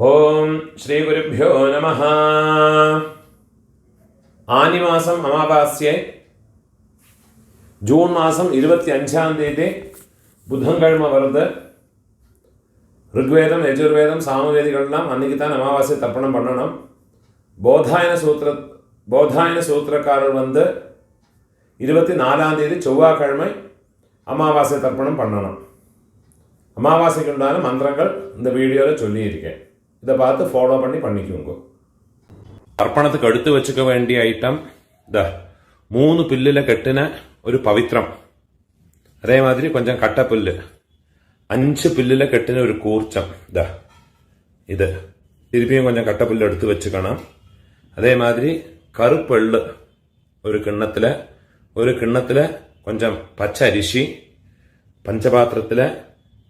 ഓം ശ്രീ ഗുരുഭ്യോ നമഃ. ആനിമാസം അമാവാസ്യ ജൂൺ മാസം 25-ാം തീയതി புதன்கிழமை வருது. ഋഗ്വേദം യജുർവേദം சாமவேதிகள்லாம் அன்றைக்கி தான் அமாவாசை தர்ப்பணம் பண்ணணும். போதாயன சூத்திரக்காரர் 24-ஆம் தேதி செவ்வாய்க்கிழமை அமாவாசை தர்ப்பணம் பண்ணணும். அமாவாசைக்கு உண்டான மந்திரங்கள் இந்த வீடியோவில் சொல்லியிருக்கேன். இதை பார்த்து ஃபாலோ பண்ணிக்கோங்க. தர்ப்பணத்துக்கு எடுத்து வச்சுக்க வேண்டிய ஐட்டம் 3 பில்லில் கட்டின ஒரு பவித்திரம், அதே மாதிரி கொஞ்சம் கட்டப்புல்லு, 5 பில்லில் கட்டின ஒரு கூர்ச்சம், இது திருப்பியும் கொஞ்சம் கட்டப்புல்லு எடுத்து வச்சுக்கணும். அதே மாதிரி கருப்பெள்ளு ஒரு கிண்ணத்தில் கொஞ்சம் பச்சை அரிசி, பஞ்சபாத்திரத்தில்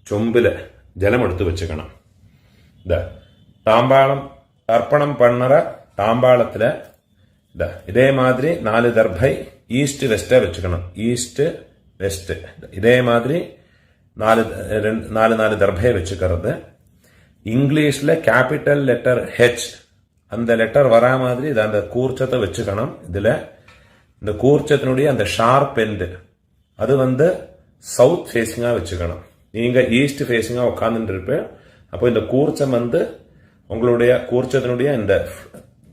சொம்பில் ஜலம் எடுத்து வச்சுக்கணும். தாம்பாளம் தர்ப்பணம் பண்ணுற தாம்பாளத்தில் இதே மாதிரி 4 தர்பை ஈஸ்ட் வெஸ்ட்டை வச்சுக்கணும். ஈஸ்ட் வெஸ்ட் இதே மாதிரி 4 தர்பையை வச்சுக்கிறது. இங்கிலீஷில் கேபிட்டல் லெட்டர் ஹெச், அந்த லெட்டர் வரா மாதிரி இது அந்த கூர்ச்சத்தை வச்சுக்கணும். இதில் இந்த கூர்ச்சத்தினுடைய அந்த ஷார்ப் எண்டு அது சவுத் ஃபேஸிங்காக வச்சுக்கணும். நீங்கள் ஈஸ்ட் ஃபேஸிங்காக உட்காந்துட்டு இருப்பேன். அப்போ இந்த கூர்ச்சம் உங்களுடைய கூர்ச்சத்தினுடைய இந்த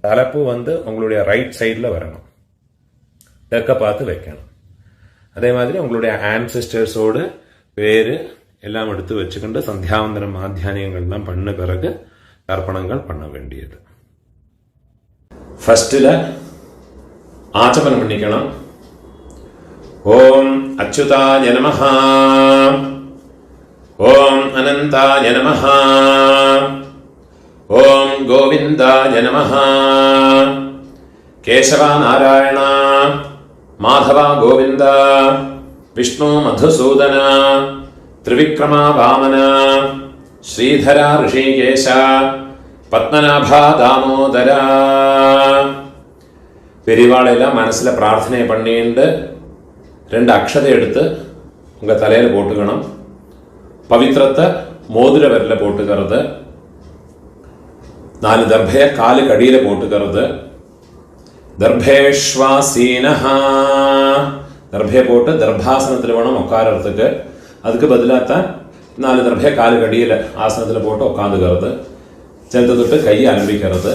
தலைப்பு உங்களுடைய ரைட் சைடில் வரணும், தெற்க பார்த்து வைக்கணும். அதே மாதிரி உங்களுடைய ஆன்செஸ்டர்ஸோடு பேர் எல்லாம் எடுத்து வச்சுக்கிட்டு சந்தியாவந்தனம் மாத்தியானியங்கள்லாம் பண்ண பிறகு தர்ப்பணங்கள் பண்ண வேண்டியது. ஃபர்ஸ்டில் ஆச்சமனம் பண்ணிக்கணும். ஓம் அச்சுதாய நமஹ, ஓம் அனந்தாய நமஹ, ஓம் கோவிந்தாய நமஹ, கேசவா நாராயண மாதவா கோவிந்த, விஷ்ணு மதுசூதன, திரிவிக்ரமா வாமன, ஸ்ரீதரா ரிஷிகேஷ, பத்மநாபா தாமோதர. பெரியவாளெல்லாம் மனசில் பிரார்த்தனை பண்ணிட்டு 2 அக்ஷதை எடுத்து உங்கள் தலையில் போட்டுக்கணும். பவித்திரத்தை மோதிர விரலில் போட்டுக்கிறது. 4 தர்பையை காலுக்கு அடியில் போட்டுக்கிறது. தர்பேஷ்வாசீனஹா, தர்பையை போட்டு தர்பாசனத்தில் வேணும் உட்காரத்துக்கு. அதுக்கு பதிலாகத்தான் 4 தர்பையை காலுக்கு அடியில் ஆசனத்தில் போட்டு உட்காந்துக்கிறது. சேர்த்து தொட்டு கையை அனுப்பிக்கிறது.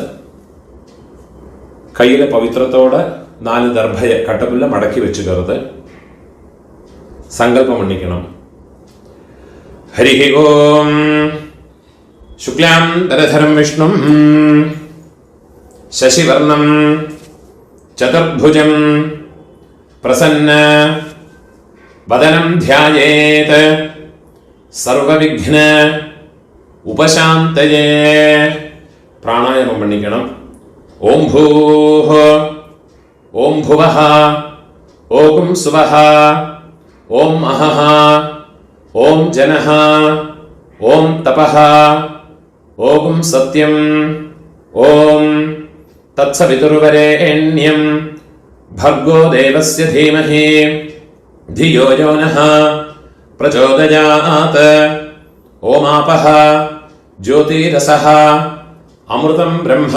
கையில் பவித்திரத்தோட 4 தர்பையை கட்டப்புள்ள மடக்கி வச்சுக்கிறது. சங்கல்பம் பண்ணிக்கணும். ஹரி ஓம் சுக்லாம் தரதரம் விஷ்ணும் சசிவர்ணம் சதுர்புஜம் பிரசன்ன வதனம் தியாயேத் சர்வவிக்ன உபசாந்தயே. பிராணாயாமம் பண்ணிக்கணும். ஓம் பூஹ, ஓம் புவஹ, ஓம் சுவஹ, ஓம் அஹஹ, ஓம் ஜனஹ, ஓம் தபஹ, ஓம் சத்யம், ஓம் தத்சவிதுர்வரேண்யம் भर्गो देवस्य धीमहि धियो यो नः प्रचोदयात्. ओमापः ज्योतिरसः अमृतं ब्रह्म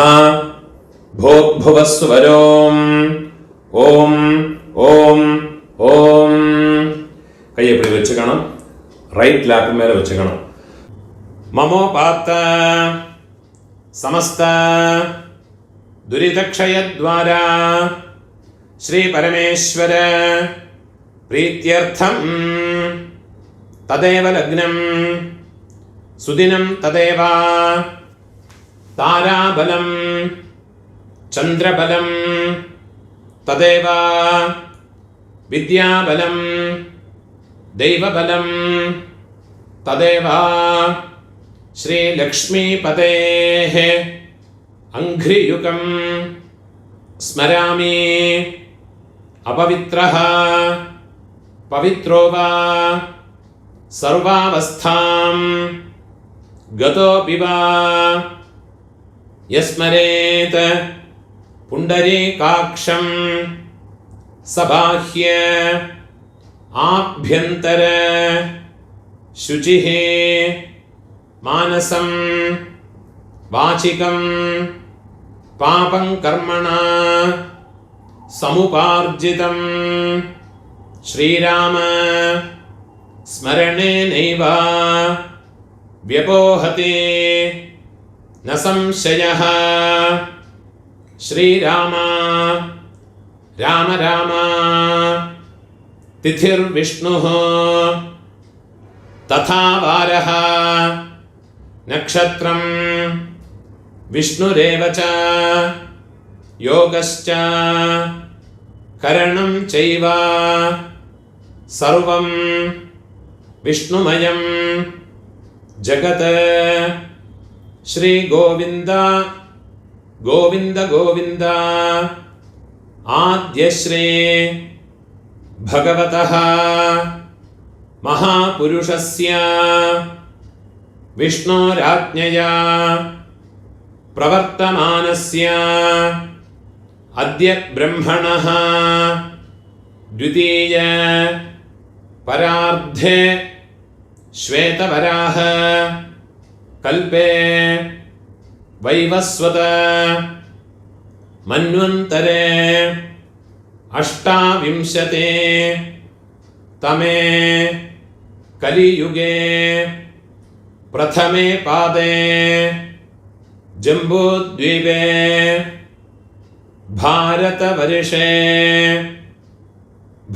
भोग्भुवः सुवरोम्. ஓம் ஓம் ஓம். கையை இப்படி வச்சுக்கணும். ரைட் லேப் மேலே வச்சுக்கணும். மமோபாத்த சமஸ்த துரிதக்ஷயத்வாரா ஸ்ரீ பரமேஸ்வர பிரீத்யர்த்தம் ததேவ லக்னம் சுதினம் ததேவ தாராபலம் சந்திரபலம் ததேவ வித்யாபலம் தெய்வபலம் ததேவ ஸ்ரீ லக்ஷ்மீபதேஹ அங்க்ரியுகம் ஸ்மராமி. अपवित्रः पवित्रो वा सर्वावस्थां गतोऽपि वा यस्मरेत् पुण्डरीकाक्षं सबाह्य आभ्यन्तर शुचिः मानसं वाचिकं पापं कर्मणा समुपार्जितं श्रीराम स्मरणेनैव व्यपोहते न संशयः। श्रीराम राम राम तिथिर्विष्णुः तथा वारः नक्षत्रं विष्णुरेव च योगश्च करणं चैव सर्वं विष्णुमयं जगत्। श्री गोविंद गोविंद गोविंद आद्यश्री भगवतः महापुरुषस्य विष्णोराज्ञया प्रवर्तमानस्य अद्य ब्रह्मणः द्वितीय परार्धे श्वेतवराह कल्पे वैवस्वत मन्वन्तरे अष्टाविंशते तमे कलियुगे प्रथमे पादे जम्बूद्वीपे भारतवर्षे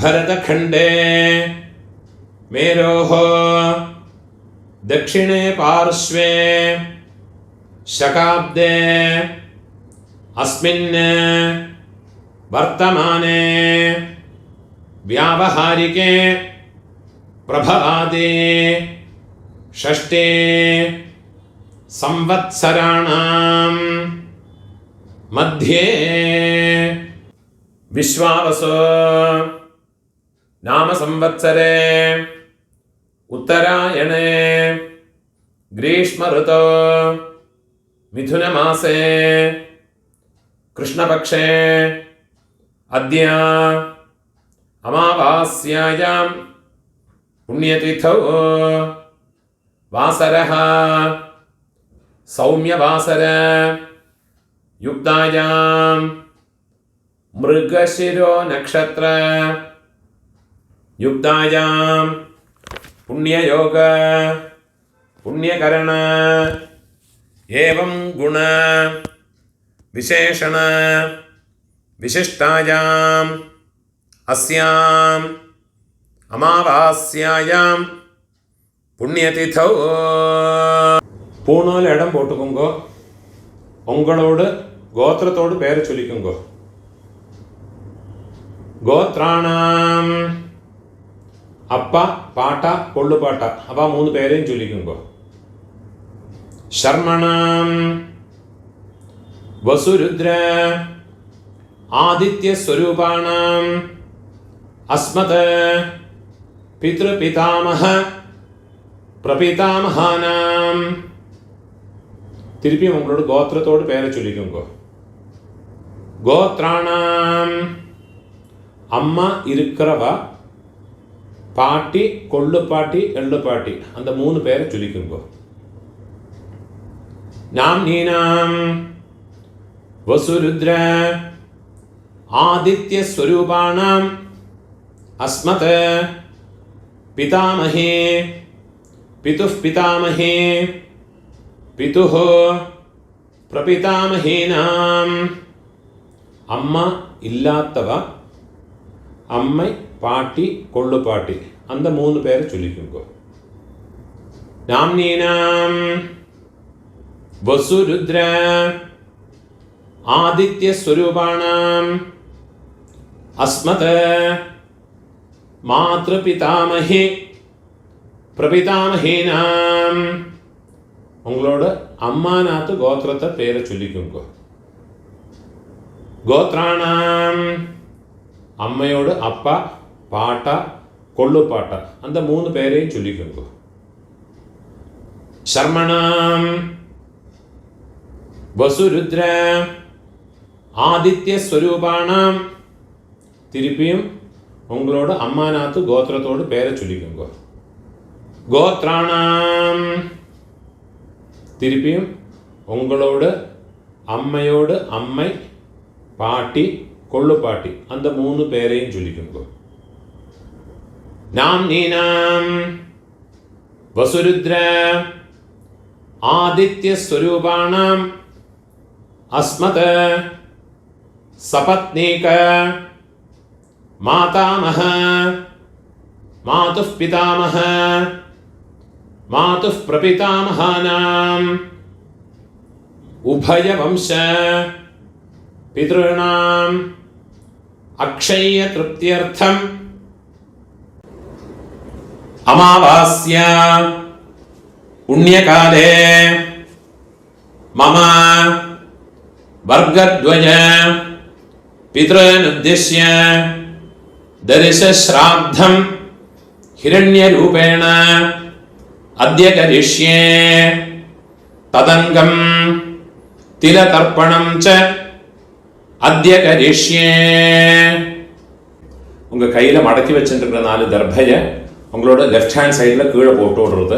भरतखण्डे मेरोः दक्षिणे पार्श्वे शकाब्दे अस्मिन् वर्तमाने व्यावहारिके प्रभवादि षष्ठे संवत्सराणां मध्ये विश्वावसु नाम संवत्सरे उत्तरायणे ग्रीष्म ऋतौ मिथुनमासे कृष्णपक्षे अद्य अमावास्यायां पुण्यतिथौ वासरः सौम्यवासर युक्तायां मृगशिरो नक्षत्र युक्तायां पुण्ययोग पुण्यकरण एवं गुण विशेषण विशिष्टायाम् अस्याम् अमावास्यायां पुण्यतिथौ பூணூல் இடம் போட்டுக்கோங்கோ. உங்களோட கோத்திரத்தோடு பேரை சொல்லிக்கோங்கோ. கோத்ராணாம் அப்பா பாட்டா கொள்ளு பாட்டா அப்பா 3 பேரையும் சொல்லிக்கோங்கோ. शर्मणां वसुरुद्र आदित्य स्वरूपाणां अस्मत् पितृपितामह प्रपितामहानां திருப்பி உங்களோட கோத்திரத்தோடு பேரை சொல்லிக்கோங்க. கோத்ராணாம் அம்மா இருக்கிறவா பாட்டி கொள்ளு பாட்டி எள்ளு பாட்டி அந்த 3 பேரை சொல்லிக்கோங்க. नाम्नीनां वसुरुद्र आदित्य स्वरूपाणाम् अस्मत् पितामहे पितुः पितामहे पितुः प्रपितामहीनाम् अम्मा इल्लात्तव अम्मै पाटी कोल्लु पाटी अंद 3 பேரை சொல்லிக்கோங்க. नाम्नीनां वसुरुद्र आदित्य स्वरूपाणाम् अस्मत् मातृपितामहे प्रपितामहीनाम् உங்களோட அம்மாநாத்து கோத்திரத்தை பேரை சொல்லிக்கோங்க. கோத்ராணாம் அம்மையோட அப்பா பாட்டா கொள்ளு பாட்டா அந்த 3 பேரையும் சொல்லிக்கோங்க. शर्मणां वसुरुद्र आदित्य स्वरूपाणां திருப்பியும் உங்களோட அம்மாநாத்து கோத்திரத்தோடு பேரை சொல்லிக்கோங்க. கோத்ராணாம் திருப்பியும் உங்களோடு அம்மையோடு அம்மை, பாட்டி, கொள்ளுப்பாட்டி அந்த 3 பேரையும் சொல்லிக்கோங்க. நாம் நீனாம் வசுருத்ர ஆதித்ய ஸ்வரூபாணாம் அஸ்மத சபத்னீக மாதாமஹ மாதுः பிதாமஹ மாதுः பிரபிதாமஹானாம் உபய வம்ச பித்ருணாம் அக்ஷய திருப்தியர்த்தம் அமாவாஸ்யா புண்ணியகாலே மம வர்கத்வய பித்ருனுத்திஷ்ய தரிசஸ்ராத்தம் ஹிரண்யரூபேண அத்ய கரிஷ்யே ததங்கம் திலதர்ப்பணம் ச அத்ய கரிஷ்யே. உங்க கையில மடக்கி வச்சுருக்கிற 4 தர்பைய உங்களோட லெஃப்ட் ஹேண்ட் சைடில் கீழே போட்டு விடுறது,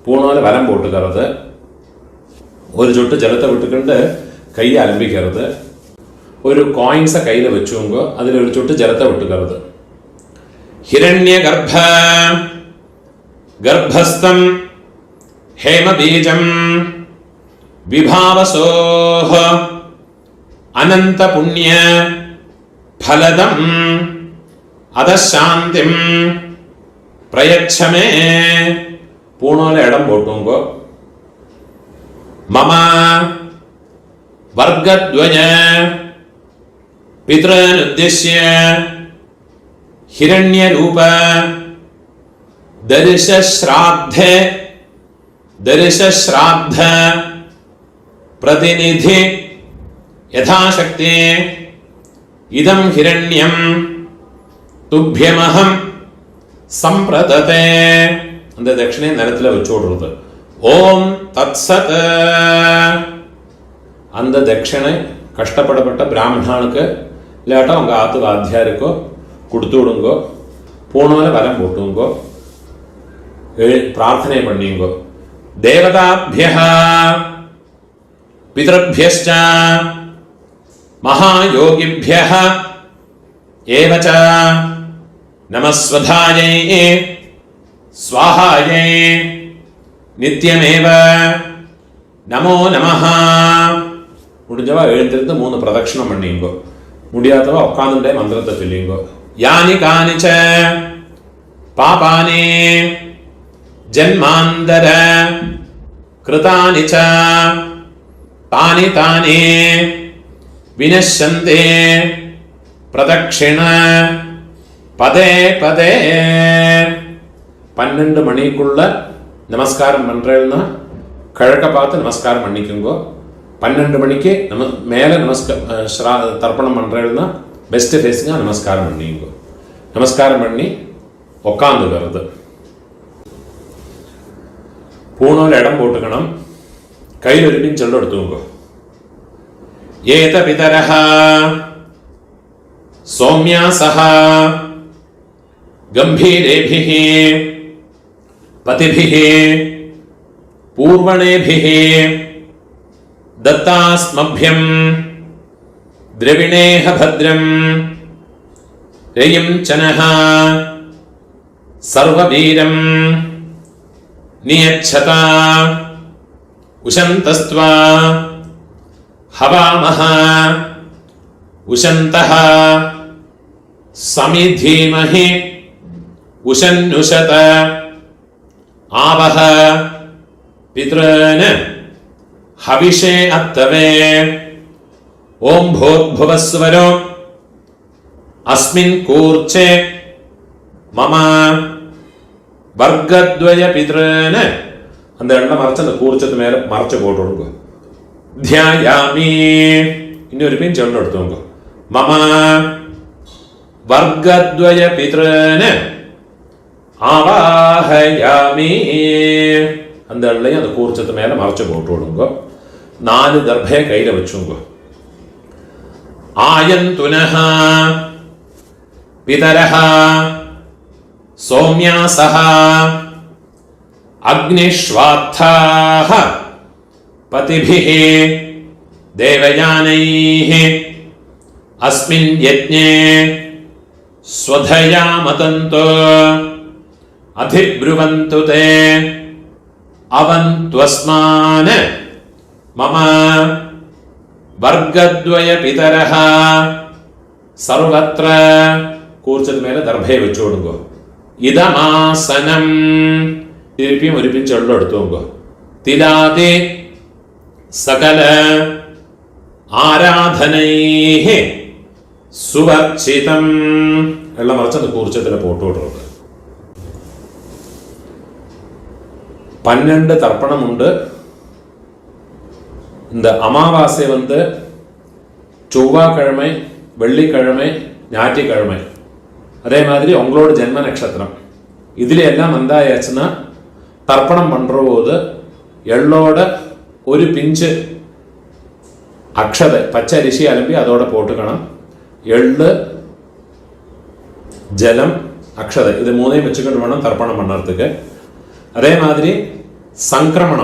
பூணால் வலம் போட்டுக்கிறது, ஒரு சொட்டு ஜலத்தை விட்டுக்கிண்டு கையை அலம்பிக்கிறது, ஒரு காயின்ஸை கையில் வச்சுங்க, அதில் ஒரு சொட்டு ஜலத்தை விட்டுக்கிறது. ஹிரண்ய கர்ப்பஸ்தம் ஹேமபீஜம் விபாவசோஹ அனந்த புண்ணிய ஃபலதம் அதசாந்திம் பிரயச்சமே. பூணால இடம் போட்டுங்கோ. மம வர்கத்வய பித்ருனுத்திஷ்ய ஹிரண்யரூப தரிசஸ்ராத்த பிரதிநிதி யதாசக்தி இதம் ஹிரண்யம் துப்யமஹம் சம்பிரததே. அந்த தட்சிணை நிலத்தில் வச்சு விடுறது. ஓம் தத்சத். அந்த தட்சிணை கஷ்டப்படப்பட்ட பிராமணனுக்கு இல்லாட்டா உங்கள் ஆத்து வாத்தியாருக்கோ கொடுத்து விடுங்கோ. பூணால வலம் போட்டுங்கோ, பிரார்த்தனை பண்ணிங்கோ. தேவதாபியः பிதృभ्यश्च மகாயோகிभ्यः ஏவ ச நமஸ்வதாயை ஸ்வாஹாயை நித்யமேவ நமோ நமஹ. முடிஞ்சவா எழுந்திருந்து 3 பிரதட்சணம் பண்ணிங்கோ. முடியாதவா உட்காந்துட்டே மந்திரத்தை சொல்லிங்கோ. யானி கானிச்ச பாபானி ஜன்மாந்தர கிருதானி ச தானி தானி வினஷ்யந்தே பிரதட்சிண பதே பதே. 12 மணிக்குள்ள நமஸ்காரம் பண்றேன்னா கிழக்க பார்த்து நமஸ்காரம் பண்ணிக்குங்கோ. 12 மணிக்கு மேலே தர்ப்பணம் பண்றேன்னா பெஸ்ட் ஃபேஸிங்காக நமஸ்காரம் பண்ணிங்கோ. நமஸ்காரம் பண்ணி உக்காந்துக்கிறது. பூணூல் இடம் போட்டுக்கணும். கையில் ஒரு பின் சொல்ல எடுத்துக்கோ. ஏத பிதரஹ சௌம்யாசஹ கம்பீரேபிஹ பதிபிஹ பூர்வணேபிஹ தத்தாஸ்மभ्यம் द्रविणेह भद्रं रयिं चनः सर्ववीरं नियच्छता उशन्तस्त्वा हवामः उशन्तः समिधीमहि उशन्नुषत आवह पितॄन् हविषे अत्तवे ओम भूर्भुवस्वरो अस्मिन् कूर्चे मम वर्गद्वय पितॄन् அந்த எண்ணெய் மறைச்சு அந்த கூர்ச்சத்து மேல மறைச்சு போட்டுடுங்க. தியாயாமி இன்னொரு பின் சொல்ல எடுத்துங்க. மம வர்கத்வய பித்ருன் ஆவாஹயாமி அந்த எண்ணெய் அந்த கூர்ச்சத்து மேல மறைச்சு போட்டுடுங்க. 4 தர்பையை கையில வச்சுங்க. ஆயந்துனஹ பிதரஹ சௌம்யாசஹ அக்னிஷ்வாத்தாஹ पतिभिः देवयानैः अस्मिन् यज्ञे स्वधया मतन्तो अधिब्रुवन्तु ते अवन्त्वस्मान् मम वर्गद्वय पितरः सर्वत्र കൂർച്ചത് മേലെ ദർഭയെ വെച്ചു കൊടുക്കോ. ഇതമാസനം തിരുപ്പിയും ഒരുപ്പിച്ച് വെള്ളം എടുത്തു നോക്കോ. തിലാതെ സകല ആരാധനൈः സുവർച്ചിതം വെള്ളം മറച്ചത് കൂർച്ചത്തിലെ പോട്ടോട്ട് 12 தர்ப்பணமுண்டு. இந்த அமாவாசை செவ்வாய்க்கிழமை, வெள்ளிக்கிழமை, ஞாயிற்றுக்கிழமை, அதே மாதிரி உங்களோட ஜென்ம நட்சத்திரம் இதுல எல்லாம் வந்தாயாச்சுன்னா தர்ப்பணம் பண்ற போது எள்ளோட ஒரு பிஞ்சு அக்ஷதை பச்சை அரிசி அலம்பி அதோட போட்டுக்கணும். எள்ளு, ஜலம், அக்ஷதை இது மூணையும் வச்சுக்கிட்டு வேணும் தர்ப்பணம் பண்ணுறதுக்கு. அதே மாதிரி சங்கிரமண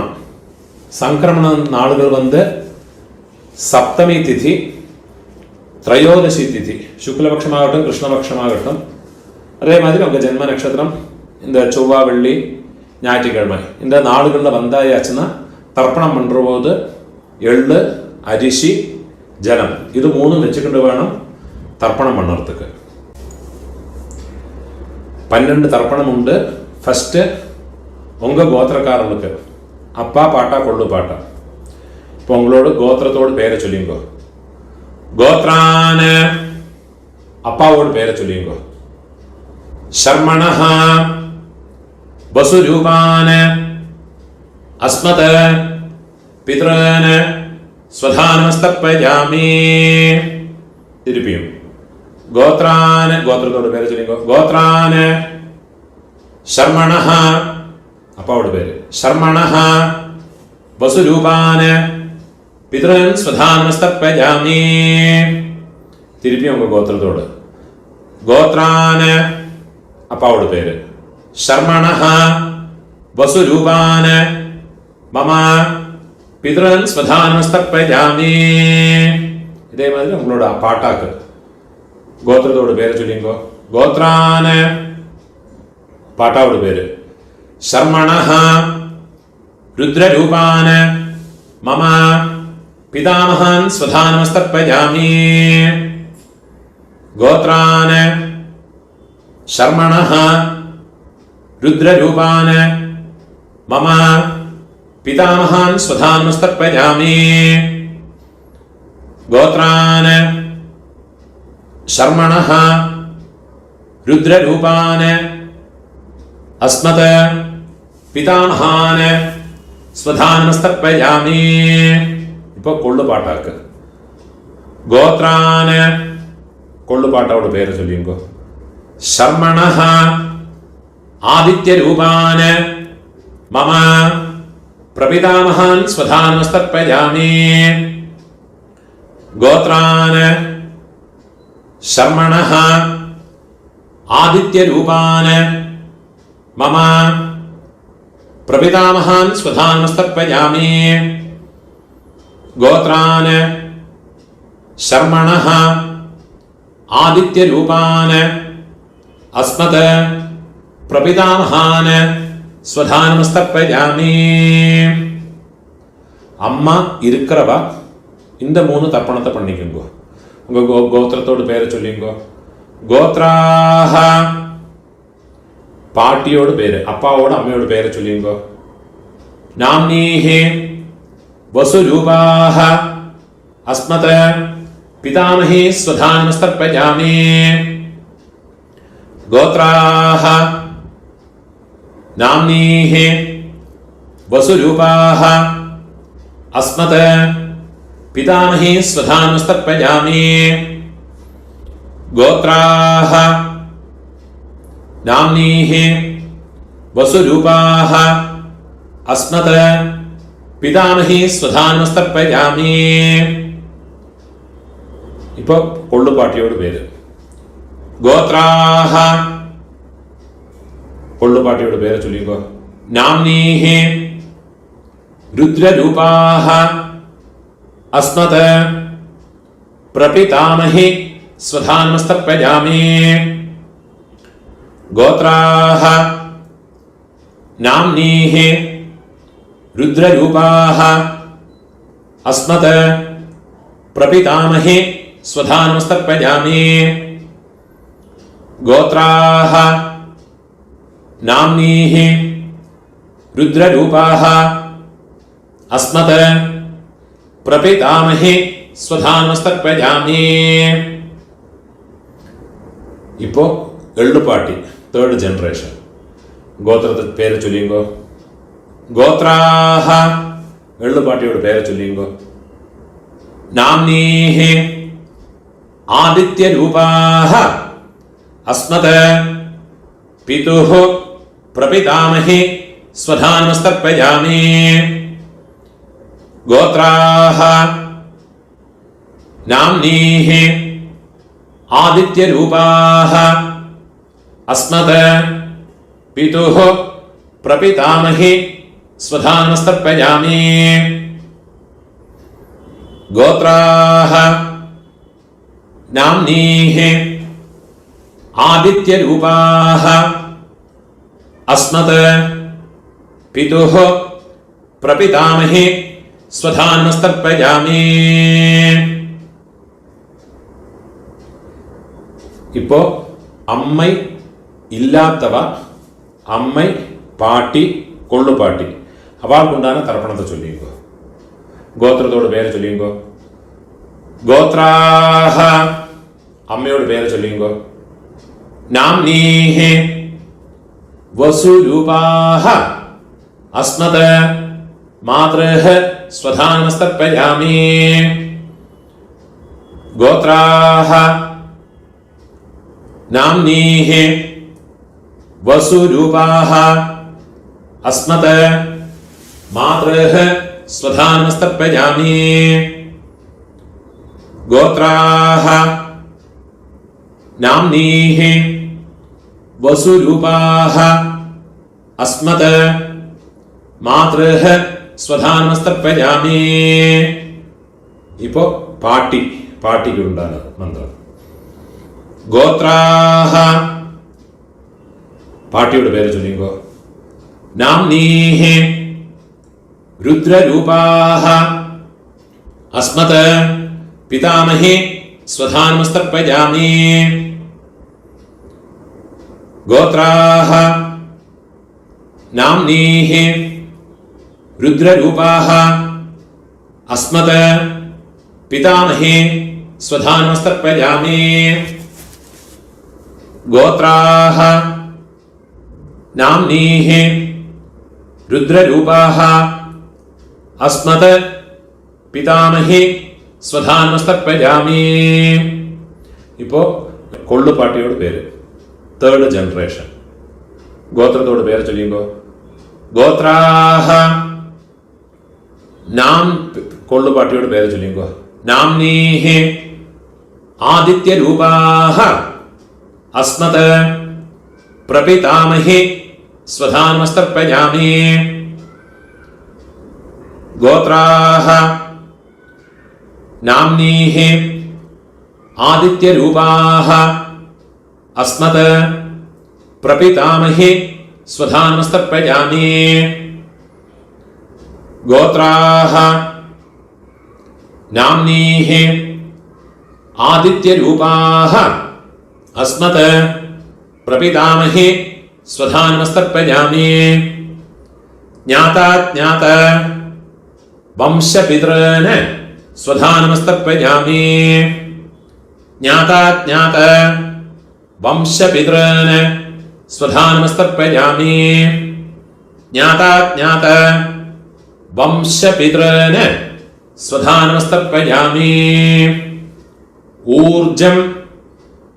நாளுகள் சப்தமி திதி, திரையோதசி திதி, சுக்லபக்ஷமாகட்டும் கிருஷ்ணபக்ஷமாகட்டும், அதே மாதிரி உங்கள் ஜென்ம நட்சத்திரம் இந்த செவ்வாய், வெள்ளி, ஞாயிற்றுக்கிழமை இந்த நாளுகளில் வந்தாயாச்சுன்னா தர்ப்பணம் பண்ணுற போது எள்ளு, அரிசி, ஜலம் இது மூணும் வச்சுக்கிட்டு வேணும் தர்ப்பணம் பண்ணுறதுக்கு. 12 தர்ப்பணம் உண்டு. ஃபஸ்ட்டு உங்கள் கோத்திரக்காரர்களுக்கு அப்பா பாட்டா கொள்ளு பாட்டா. இப்போ உங்களோட கோத்திரத்தோடு பேரை சொல்லிங்கோ. கோத்ரான அப்பாவோட பேரை சொல்லிங்கோ. சர்மணஹ வசுரூபான அஸ்மத பித்ரான ஸ்வதானமஸ்தப்பயாமி. திருப்பியும் கோத்ரான கோத்திரத்தோட பேரை சொல்லிங்கோ. கோத்ரான சர்மணஹ அப்பாவோட பேரு. சர்மணஹ வசுரூபான பித்ரன் ஸ்வதானமஸ்தப்பயாமி. திருப்பி உங்க கோத்திரத்தோடு. கோத்ரான அப்பாவோட பேரு. சர்மணஹ வசுரூபான மம பித்ரன் ஸ்வதானமஸ்தப்பயாமி. இதே மாதிரி உங்களோட பாட்டாக்கு கோத்திரத்தோட பேரை சொல்லிங்கோ. கோத்ரான பாட்டாவோட பேரு. சர்மணஹ ருத்ரரூபான மம பிதாமஹான் ஸ்வதானமஸ்தப்பயாமி. கோத்ரான சர்மணஹ ருத்ரரூபான மம பிதாமஹான் ஸ்வதானமஸ்தப்பயாமி. கோத்ரான சர்மணஹ ருத்ரரூபான அஸ்மத பிதாமஹான ஸ்வதானமஸ்தப்பயாமி. இப்போ கொள்ளு பாட்டாக்கு கோத்ரான கொள்ளு பாட்டாவோட பேரை சொல்லிங்கோ. சர்மணஹ ஆதித்ய ரூபான மம பிரபிதாமஹான் ஸ்வதானமஸ்தப்பயாமி. கோத்ரான சர்மணஹ ஆதித்ய ரூபான மம பிரபிதாமஹான் ஸ்வதானமஸ்தப்பயாமி. கோத்ரான சர்மணஹ ஆதித்ய ரூபான அஸ்மத பிரபிதாமஹான் ஸ்வதானமஸ்தப்பயாமி. அம்மா இருக்கிறவா இந்த 3 தர்ப்பணத்தை பண்ணிக்கோங்க. உங்க கோத்திரத்தோட பேரை சொல்லிங்கோ. கோத்ராஹ பாட்டியோட பேரு, அப்பாவோட அம்மையோட பேரை சொல்லிங்கோ. நாம்னீஹி வசுரூபாஹ அஸ்மத பிதாமஹி ஸ்வதானமஸ்தப்பயாமி. கோத்ராஹ நாம்னீஹி வசுரூபாஹ அஸ்மத பிதாமஹி ஸ்வதானமஸ்தப்பயாமி. கோத்ராஹ நாம்னீஹி வசுரூபாஹ அஸ்மத பிதாமஹி ஸ்வதானமஸ்தப்பயாமி. இப்போ கொள்ளு பாட்டியோட பேரு. கோத்ராஹ கொள்ளு பாட்டியோட பேரை சொல்லிக்கோ. நாம்னீஹி रुद्ररूपाः अस्मत् प्रपितामहि स्वधानमस्तर्पयामि गोत्राः नाम्नीः रुद्ररूपाः अस्मत् प्रपितामहि स्वधानमस्तर्पयामि गोत्राः नाम्नीः रुद्ररूपाः अस्मत् प्रपितामहि स्वधानमस्तर्पयामि ഇപ്പോ എള്ളുപാട്ടി തേർഡ് ജനറേഷൻ ഗോത്രത്തെ പേര് ചൊല്ലിയുങ്കോ ഗോത്രാഹ എള്ളുപാട്ടിയോട് പേര് ചൊല്ലിയുങ്കോ നാംനീഹി ആദിത്യരൂപാഹ അസ്മത് പിതുഃ പ്രപിതാമഹി സ്വധാനമസ്തർപ്പയാമി ഗോത്രാഹ നാംനീഹി ആദിത്യരൂപാഹ അസ്മത് പിതുഃ പ്രപിതാമഹി സ്വധാനമസ്തർപ്പയാമി ഗോത്രാഹ നാംനീഹി ആദിത്യരൂപാഹ അസ്മത് പിതുഃ പ്രപിതാമഹി സ്വധാനമസ്തർപ്പയാമി. ഇപ്പോ അമ്മൈ ഇല്ലാത്തവ അമ്മൈ പാട്ടി കൊള്ളുപാട്ടി അവാൾക്കുണ്ടാകുന്ന തർപ്പണത്തെ ചൊല്ലിയുങ്കോ ഗോത്രത്തോട് പേര് ചൊല്ലിയുങ്കോ ഗോത്രാഹ അമ്മയോട് പേര് ചൊല്ലിയുങ്കോ നാംനീഹി വസുരൂപാഹ അസ്മത് മാതൃഃ സ്വധാനമസ്തർപ്പയാമി ഗോത്രാഹ നാംനീഹി വസുരൂപാഹ അസ്മത് മാതൃഃ സ്വധാനമസ്തർപ്പയാമി ഗോത്രാഹ നാംനീഹി വസുരൂപാഹ അസ്മത് മാതൃഃ സ്വധാനമസ്തർപ്പയാമി. ഇപ്പോ പാട്ടിക്ക് ഉണ്ടാകുന്നത് മന്ത്രം ഗോത്രാഹ പാട്ടിയോട് പേര് ചൊല്ലിക്കോ നാംനീഹി രുദ്രരൂപാഹ അസ്മത് പിതാമഹി സ്വധാനമസ്തർപ്പയാമി ഗോത്രാഹ നാംനീഹി രുദ്രരൂപാഹ അസ്മത് പിതാമഹി സ്വധാനമസ്തർപ്പയാമി ഗോത്രാഹ നാംനീഹി രുദ്രരൂപാഹ അസ്മത് പിതാമഹി സ്വധാനമസ്തർപ്പയാമി. ഇപ്പോ കൊള്ളുപാട്ടിയോട് പേര് തേർഡ് ജനറേഷൻ ഗോത്രത്തോട് പേര് ചൊല്ലിയുമ്പോ ഗോത്രാഹ നാം കൊള്ളുപാട്ടിയോട് പേര് ചൊല്ലിയുമ്പോ നാംനീഹി ആദിത്യരൂപാഹ അസ്മത് പ്രപിതാമഹി സ്വധാനമസ്തർപ്പയാമി ഗോത്രാഹ നാംനീഹി ആദിത്യരൂപാഹ അസ്മത് പ്രപിതാമഹി സ്വധാനമസ്തർപ്പയാമി ഗോത്രാഹ നാംനീഹി ആദിത്യരൂപാഹ അസ്മത് പ്രപിതാമഹി സ്വധാനമസ്തർപ്പയാമി ജ്ഞാതാജ്ഞാത വംശപിതॄന് സ്വധാനമസ്തർപ്പയാമി ജ്ഞാതാജ്ഞാത വംശപിതॄന് സ്വധാനമസ്തർപ്പയാമി ജ്ഞാതാജ്ഞാത വംശപിതॄന് സ്വധാനമസ്തർപ്പയാമി ഊർജം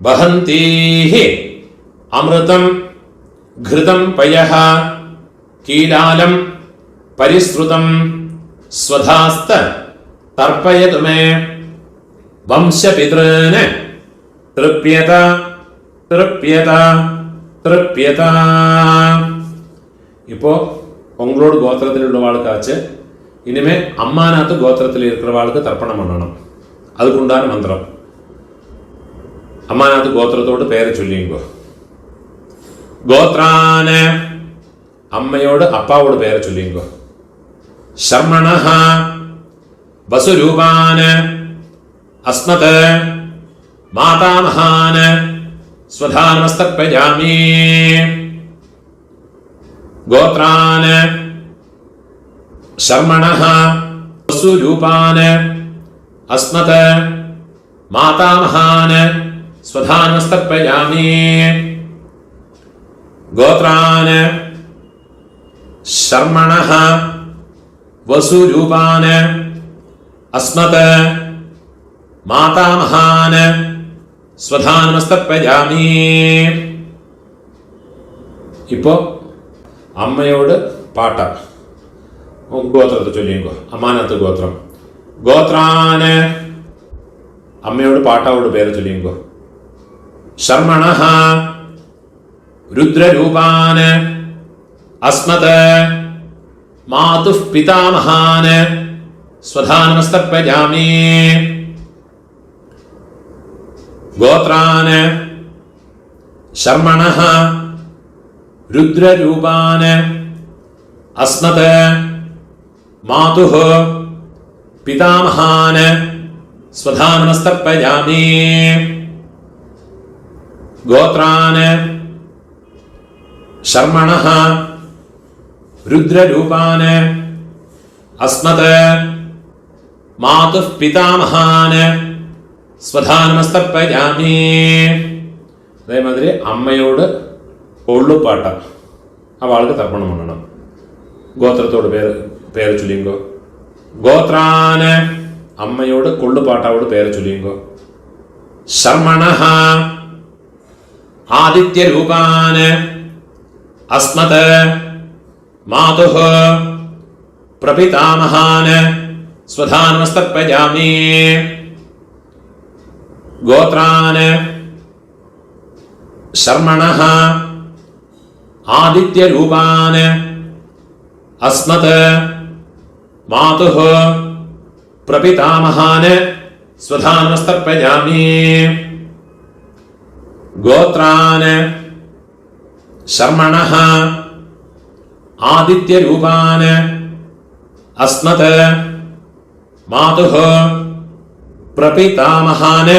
വഹന്തീഹി അമൃതം ഘൃതം പയഃ കീലാലം പരിശ്രുതം സ്വധാസ്ത തർപ്പയതു മേ വംശപിതॄന് തൃപ്യത തൃപ്യത തൃപ്യത. இப்போ உங்களோட கோத்திரத்தில் உள்ளவாளுக்காச்சு இனிமே அம்மாநாத்து கோத்திரத்தில் இருக்கிறவாளுக்கு தர்ப்பணம் பண்ணணும். அதுக்குண்டான மந்திரம். அம்மாநாத்து கோத்திரத்தோடு பேரை சொல்லிங்கோ. கோத்ரான அம்மையோடு அப்பாவோட பேரை சொல்லிங்கோ. சர்மணஹ வசுரூபான அஸ்மத மாதாமஹான ஸ்வதானமஸ்தர்ப்பயாமி. கோத்ரான शर्मणः वसुरूपान् अस्मत् मातामहान् स्वधानमस्तर्पयामि. गोत्रान् शर्मणः वसुरूपान् अस्मत् मातामहान् स्वधानमस्तर्पयामि. இப்போ அம்மையோடு பாட்டா கோத்திரத்தை சொல்லிங்கோ. அம்மாநாத்து கோத்திரம். கோத்ரான அம்மையோடு பாட்டாவோட பேரை சொல்லிங்கோ. சர்மணஹ ருத்ரரூபான அஸ்மத மாதுஃ பிதாமஹான ஸ்வதானமஸ்தர்ப்பயாமி. கோத்ரான शर्मणः रुद्ररूपान् अस्मत् मातुः पितामहान् स्वधानमस्तर्पयामि गोत्रान् शर्मणः रुद्ररूपान् अस्मत् मातुः पितामहान् स्वधानमस्तर्पयामि அதே மாதிரி அம்மையோடு ஒள்ளுப்பாட்டா அவளுக்கு தர்ப்பணம் பண்ணணும். கோத்திரத்தோட பேரை சொல்லிங்கோ. கோத்ரான அம்மையோடு கொள்ளுப்பாட்டாவோட பேரை சொல்லிங்கோ. சர்மணஹ ஆதித்ய ரூபான அஸ்மத் மாதுஹ பிரபிதாமஹான ஸ்வதானமஸ்தர்ப்பயாமி கோத்ரான शर्मणः आदित्य रूपान् अस्मत् मातुः प्रपितामहान् स्वधानमस्तर्पयामि गोत्रान् शर्मणः आदित्य रूपान् अस्मत् मातुः प्रपितामहान्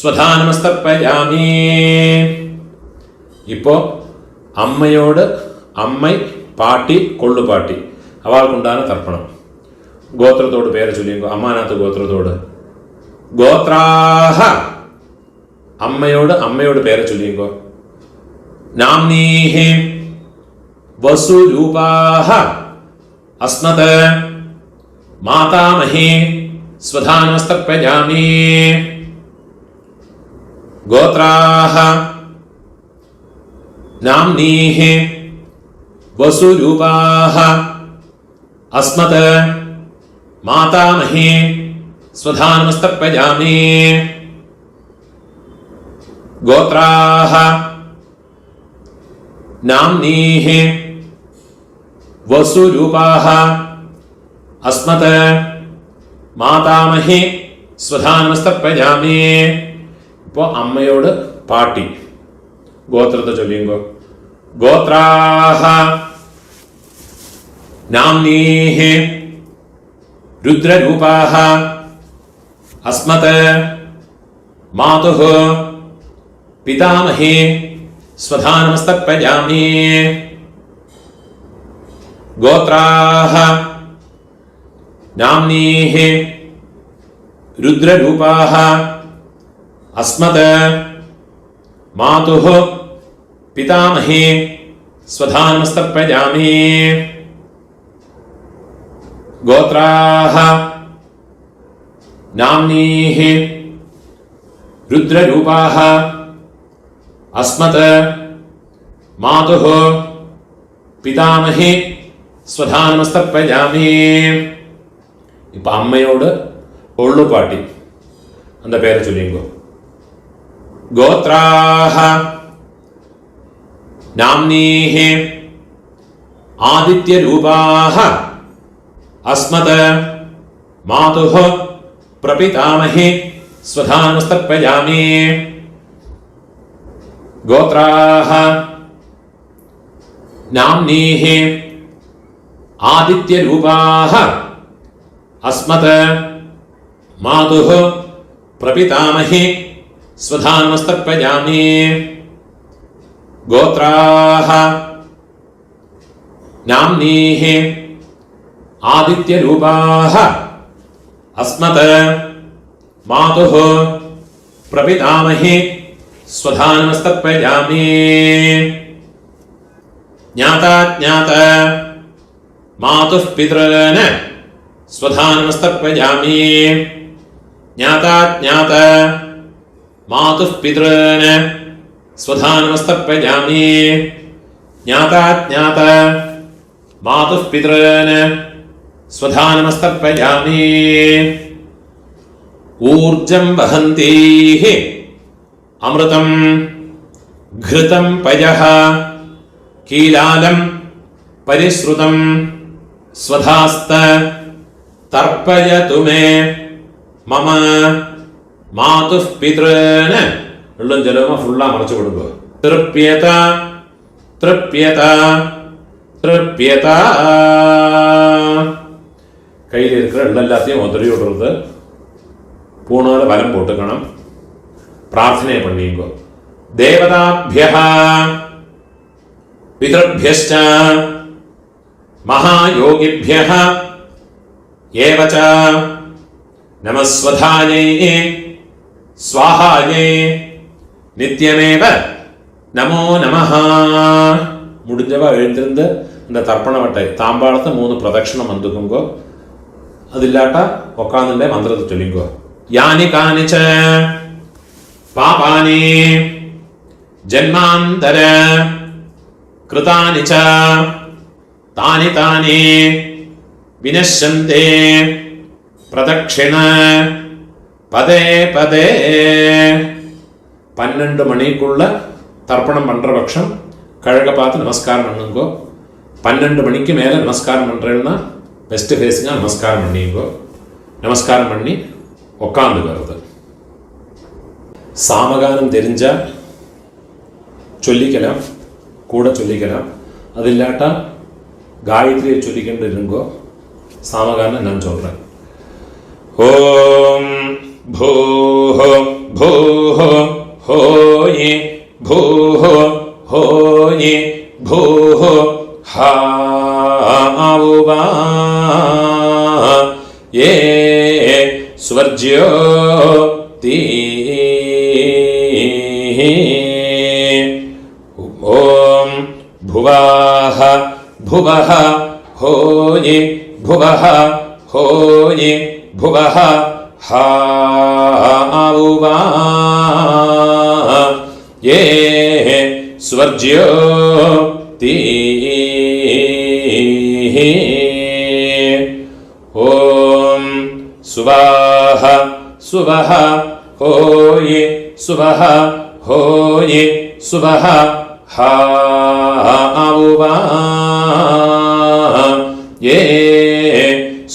स्वधानमस्तर्पयामि இப்போ அம்மையோடு அம்மை பாட்டி கொள்ளுப்பாட்டி அவளுக்குண்டான தர்ப்பணம். கோத்திரத்தோடு பேரை சொல்லிங்கோ. அம்மாநாத்து கோத்திரத்தோடு கோத்ராஹ அம்மையோடு அம்மையோடு பேரை சொல்லிங்கோ. நாம்னீஹி வசுரூபாஹ அஸ்மத் மாதாமஹி ஸ்வதானமஸ்தர்ப்பயாமி गोत्राः नाम्नीः वसुरूपाः अस्मत् मातामही स्वधानमस्तर्पयामि गोत्राः नाम्नीः वसुरूपाः अस्मत् मातामही स्वधानमस्तर्पयामि இப்போ அம்மையோடு பாட்டி கோத்திரத்தை சொல்லிங்கோ. கோத்ராஹ நாம்னீஹ ருத்ரரூபாஹ அஸ்மத் மாதுஹ பிதாமஹி ஸ்வதானமஸ்தர்ப்பயாமி கோத்ராஹ நாம்னீஹ ருத்ரரூபாஹ अस्मत् मातुः पितामही स्वधानमस्तर्पयामि गोत्राः नाम्नीः रुद्ररूपाः अस्मत् मातुः पितामही स्वधानमस्तर्पयामि இப்போ அம்மையோடு ஒள்ளுப்பாட்டி அந்த பேரை சொல்லிங்கோ. गोत्राः नाम्नीः आदित्यरूपाः अस्मत् मातुः प्रपितामही स्वधानुस्तर्पयामि। गोत्राः नाम्नीः आदित्यरूपाः अस्मत् मातुः प्रपितामही स्वधानुस्तर्पयामि। गोत्राः नाम्नीः आदित्यरूपाः अस्मत् मातुः प्रपितामही स्वधानमस्तर्पयामि। ज्ञाता ज्ञात मातुः पितॄन् स्वधानमस्तर्पयामि। ज्ञाता ज्ञात मातुः पितॄन् स्वधानमस्तर्पयामि। ज्ञाता ज्ञात मातुः पितॄन् स्वधानमस्तर्पयामि। ऊर्जं वहन्तीः अमृतं घृतं पयः कीलालं परिश्रुतं स्वधास्त तर्पयतु मे मम मातुः पितॄन् उल्लुम जलमा फुल्ला मरच्चु विडुंगो। तृप्यत तृप्यत तृप्यत கையில் இருக்கிற எல்லாத்தையும் உதறி விடுறது, பூணால வலம் போட்டுக்கணும், பிரார்த்தனை பண்ணிங்கோ. தேவதாभ्यः பிதृभ्यश्च महायोगिभ्यः एव च नमस्वधायै स्वाहायै நித்தியமேவ நமோ நமஹ. முடிஞ்சவா எழுந்திருந்து இந்த தர்ப்பண வட்டை தாம்பாளத்தை 3 பிரதட்சணம் வந்துக்குங்கோ. അതില്ലാട്ട ഉക്കാന്നിന്റെ മന്ത്രത്തെ ചൊല്ലിക്കോ. യാനി കാനിച പാപാനി ജന്മാന്തര കൃതാനി ച താനി താനി വിനശ്യന്തെ പ്രദക്ഷിണ പദേ പദേ. 12 மணிக்குள்ள தர்ப்பணம் பண்ற பட்சம் கழக பார்த்து நமஸ்காரம் பண்ணுங்கோ. 12 மணிக்கு மேல நமஸ்காரம் பண்றேன்னா வெஸ்ட் ஃபேஸிங்க நமஸ்காரம் பண்ணிங்கோ. நமஸ்காரம் பண்ணி உக்காந்துக்கிறது. சாமகானம் தெரிஞ்சா சொல்லிக்கலாம், கூட சொல்லிக்கலாம். அது இல்லாட்டா காயத்ரியை சொல்லிக்கிட்டு இருங்கோ. சாமகானம் நான் சொல்றேன். ஓம் பூஹ பூஹ ஹோயி பூஹ ஹோயி பூஹ हावुवा ये स्वर्ज्योति ओम भुवाः भुवः होयि भुवः होयि भुवः हावुवा ये स्वर्ज्योति ओम सुवाह सुवह होयि सुवह होयि सुवह हावुवा ये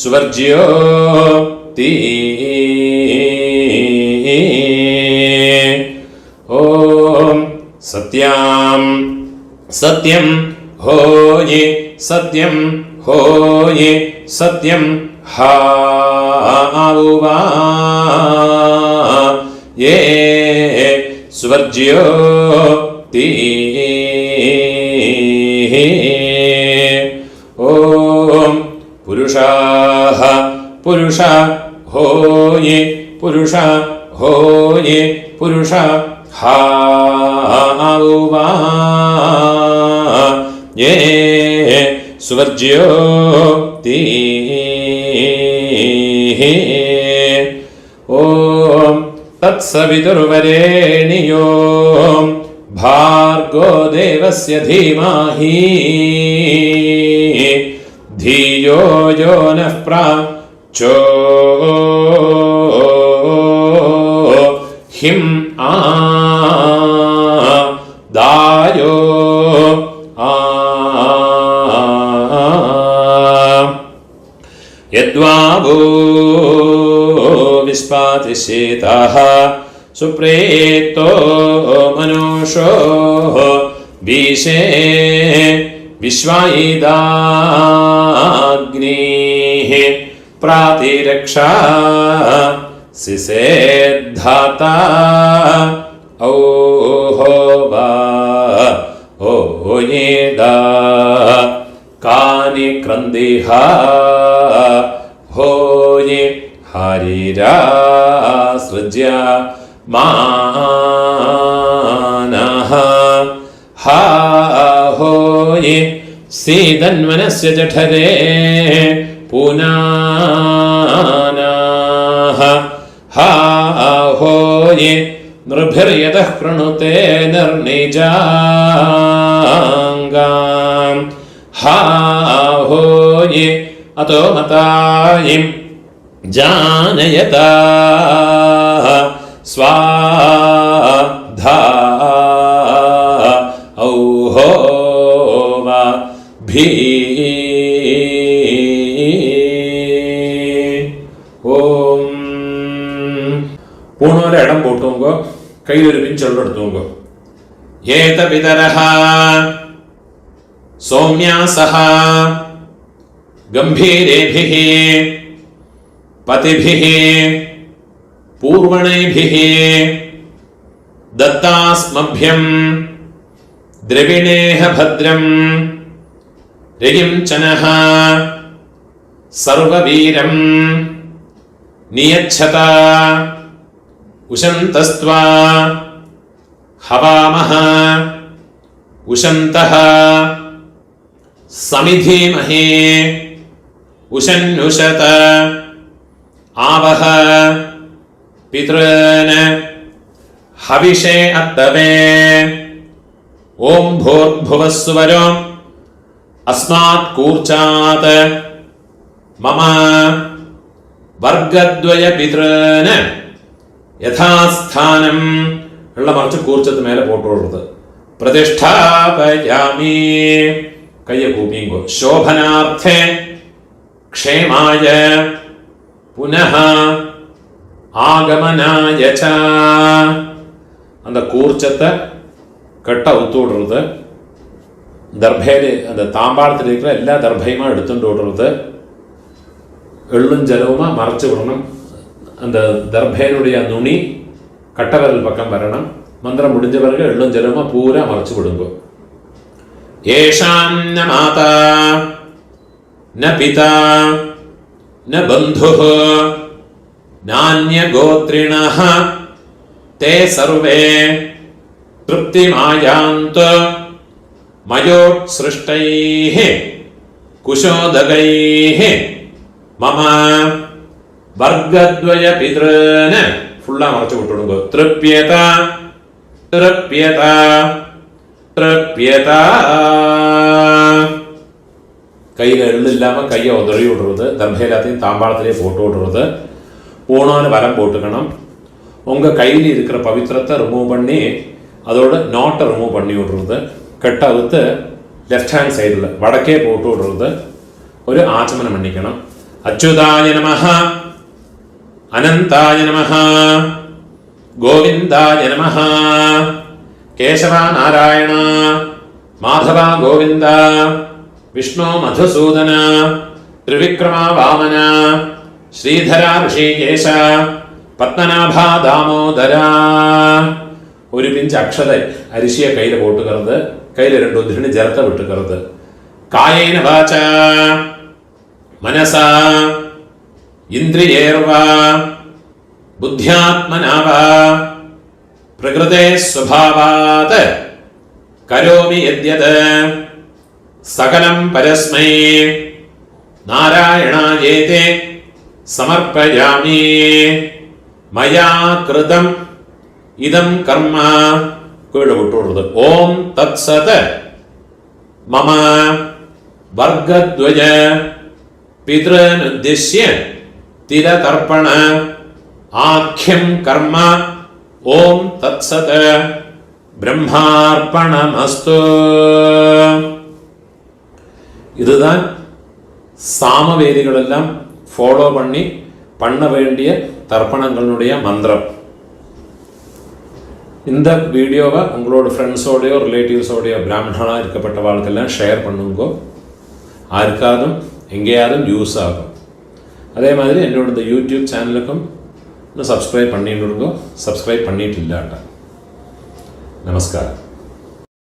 स्वर्ज्योति ओम सत्यां सत्यं होयि सत्यं होयि सत्यं हावुवा ये स्वर्ज्योति ओम पुरुषाः पुरुषा होयि पुरुषा होयि पुरुषा हावुवा ये स्वर्ज्योति ओम तत्सवितुर्वरेण्यो भार्गो देवस्य धीमहि धियो यो नः प्रचोदितं दायो യദ്വാവോ വിസ്പാതിശേതാഃ സുപ്രേതോ മനുഷോ വീശേ വിശ്വായിദാഗ്നിഃ പ്രാതിരക്ഷാ സിസേദ്ധാതാ ഔഹോവാ ഓയേദാ കാനി ക്രന്ദിഹ ഹോയെ ഹരിരാസൃജ്യ മാനഃ ഹാ ഹോയെ സീതന്വനസ്യ ജഠരേ പുനാനഃ ഹാ ഹോയെ നൃഭിർയതഃ കൃണുതേ നിർനിജാംഗാം ഹാ ഹോയെ അതോ മതായിം ജാനയതാ സ്വാധാ ഔഹോവാ ഭീ ഓം. പൂണോരെ ഇടം പോട്ടുമ്പോ കയ്യിലൊരു പിഞ്ചെള്ളം എടുത്തുമ്പോ ഏത പിതരഃ സൗമ്യാസഃ ഗംഭീരേഭിഃ പതിഭിഃ പൂർവണൈഭിഃ ദത്താസ്മഭ്യം ദ്രവിണേഹ ഭദ്രം രയിം ചനഃ സർവവീരം നിയച്ഛത ഉശന്തസ്ത്വാ ഹവാമഹ ഉശന്തഃ സമിധീമഹേ ഉശന്നുശത ആവഹ പിതॄൻ ഹവിഷേ അത്തവേ ഓം ഭൂർഭുവസ്സുവരോ അസ്മാത് കൂർച്ചാത് മമ വർഗദ്വയ പിതॄൻ യഥാസ്ഥാനം ഉള്ള മറിച്ച് കൂർച്ചത്ത് മേലെ പോട്ടുള്ളത് പ്രതിഷ്ഠാപയാമി കയ്യ കൂപ്പിങ്കോ ശോഭനാർത്ഥേ ക്ഷേമായ പുനഃ ആഗമനായ ച அந்த கூர்ச்சத்தை கட்ட அவுத்து விடுறது தர்பையில் அந்த தாம்பாளத்தில் இருக்கிற எல்லா தர்பையுமா எடுத்துட்டு விடுறது எள்ளும் ஜலவுமா மறைச்சு விடணும் அந்த தர்பையினுடைய நுனி கட்டவரல் பக்கம் வரணும் மந்திரம் முடிஞ்ச பிறகு எள்ளும் ஜலவுமா பூரா மறைச்சு விடுங்க ஏஷாம் ந மாதா ந பிதா ந பந்துः நான்ய கோத்ரிணः ते सर्वे तृप्तिमायान्तु मयोत्सृष्टैः कुशोदगैः मम वर्गद्वय पितॄन् फुल्ला मरച്ചു വിട്ടുകൊടുക്കുക തൃപ്യത തൃപ്യത തൃപ്യത കയ്യിൽ എള്ളില്ലാമ കയ്யை உதறி விடுறது தர்பை எல்லாத்தையும் தாம்பாளத்திலே போட்டு விடுறது பூணான்னு வரம் போட்டுக்கணும் உங்கள் கையில் இருக்கிற பவித்திரத்தை ரிமூவ் பண்ணி அதோட நாட்டை ரிமூவ் பண்ணி விடுறது கெட்ட அவுத்து லெஃப்ட் ஹேண்ட் சைடில் வடக்கே போட்டு விடுறது ஒரு ஆச்சமனம் பண்ணிக்கணும் அச்சுதாய நமஹ அனந்தாய நமஹ கோவிந்தாய நமஹ கேசவா நாராயண மாதவா கோவிந்த விஷ்ணு மதுசூதன ത്രിവിക്രമാ വാമന ശ്രീധര ഋഷികേശ പത്മനാഭ ദാമോദര ഒരു പിഞ്ച് അക്ഷത അരിശിയെ കയ്യിൽ പോട്ടുകരുത് കയ്യിൽ രണ്ട് ഉദ്ധിണി ജലത്ത വിട്ടുകരുത് കായേന വാച മനസ ഇന്ദ്രിയേർവ ബുദ്ധ്യാത്മനാവ പ്രകൃതേ സ്വഭാവാത് കരോമി യദ്യത് സകലം പരസ്മൈ നാരായണായേതേ സമർപ്പയാമി മയാ കൃതം ഇദം കർമ്മ കീഴ് വിട്ടുകൊടുത്തത് ഓം തത്സത് മമ വർഗദ്വയ പിതൃനുദ്ദിശ്യ തിലതർപ്പണ ആഖ്യം കർമ്മ ഓം തത്സത് ബ്രഹ്മാർപ്പണമസ്തു. இதுதான் சாமவேதிகளெல்லாம் ஃபாலோ பண்ண வேண்டிய தர்ப்பணங்களுடைய மந்திரம். இந்த வீடியோவை உங்களோட ஃப்ரெண்ட்ஸோடையோ ரிலேட்டிவ்ஸோடையோ பிராமணனாக இருக்கப்பட்டவாளுக்கெல்லாம் ஷேர் பண்ணுங்கோ. யாருக்காதும் எங்கேயாவது யூஸ் ஆகும். அதே மாதிரி என்னோட இந்த யூடியூப் சேனலுக்கும் சப்ஸ்கிரைப் பண்ணிடுங்கோ. சப்ஸ்கிரைப் பண்ணிட்டு இல்லாட்டா. நமஸ்காரம்.